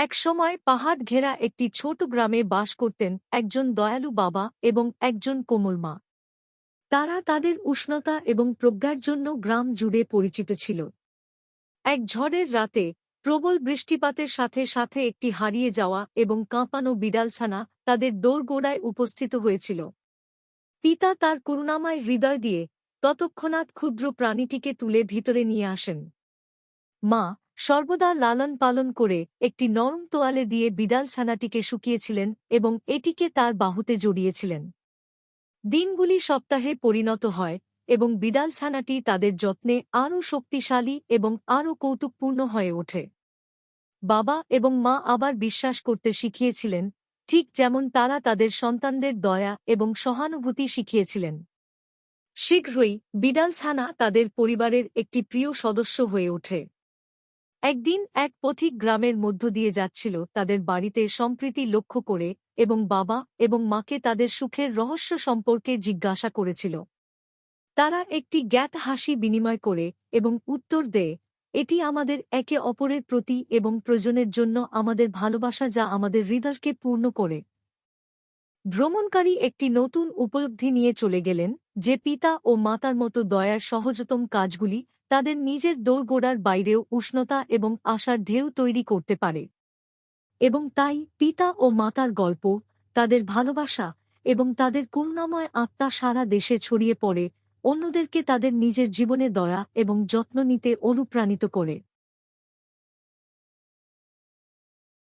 একসময় পাহাড় ঘেরা একটি ছোট গ্রামে বাস করতেন একজন দয়ালু বাবা এবং একজন কোমল মা। তারা তাদের উষ্ণতা এবং প্রজ্ঞার জন্য গ্রাম জুড়ে পরিচিত ছিল। এক ঝড়ের রাতে প্রবল বৃষ্টিপাতের সাথে সাথে একটি হারিয়ে যাওয়া এবং কাঁপানো বিড়ালছানা তাদের দোরগোড়ায় উপস্থিত হয়েছিল। পিতা তার করুণাময় হৃদয় দিয়ে তৎক্ষণাৎ ক্ষুদ্র প্রাণীটিকে তুলে ভিতরে নিয়ে আসেন। মা সর্বদা লালন পালন করে একটি নরম তোয়ালে দিয়ে বিড়ালছানাটিকে শুকিয়েছিলেন এবং এটিকে তার বাহুতে জড়িয়েছিলেন। দিনগুলি সপ্তাহে পরিণত হয় এবং বিড়ালছানাটি তাদের যত্নে আরও শক্তিশালী এবং আরও কৌতুকপূর্ণ হয়ে ওঠে। বাবা এবং মা আবার বিশ্বাস করতে শিখিয়েছিলেন, ঠিক যেমন তারা তাদের সন্তানদের দয়া এবং সহানুভূতি শিখিয়েছিলেন। শীঘ্রই বিড়ালছানা তাদের পরিবারের একটি প্রিয় সদস্য হয়ে ওঠে। একদিন এক পথিক গ্রামের মধ্য দিয়ে যাচ্ছিল তাদের বাড়িতে সম্প্রীতি লক্ষ্য করে এবং বাবা এবং মাকে তাদের সুখের রহস্য সম্পর্কে জিজ্ঞাসা করেছিল। তারা একটি জ্ঞাত হাসি বিনিময় করে এবং উত্তর দেয়, এটি আমাদের একে অপরের প্রতি এবং প্রয়োজনের জন্য আমাদের ভালোবাসা যা আমাদের হৃদয়কে পূর্ণ করে। ভ্রমণকারী একটি নতুন উপলব্ধি নিয়ে চলে গেলেন যে পিতা ও মাতার মতো দয়ার সহজতম কাজগুলি তাদের নিজের দোরগোড়ার বাইরেও উষ্ণতা এবং আশার ঢেউ তৈরি করতে পারে। এবং তাই পিতা ও মাতার গল্প, তাদের ভালোবাসা এবং তাদের করুণাময় আত্মা সারা দেশে ছড়িয়ে পড়ে, অন্যদেরকে তাদের নিজের জীবনে দয়া এবং যত্ন নিতে অনুপ্রাণিত করে।